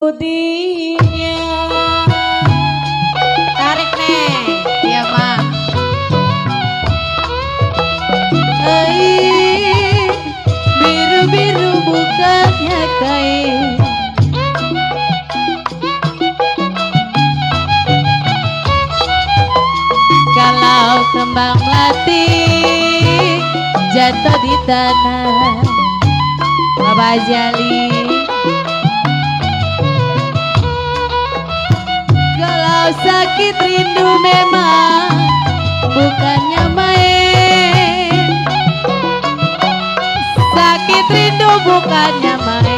Budinya tarik nih ya mak. Biru-biru bukannya kain, kalau kembang melati jatuh di tanah Bapak Jali. Kalau sakit rindu memang bukannya main, sakit rindu bukannya main.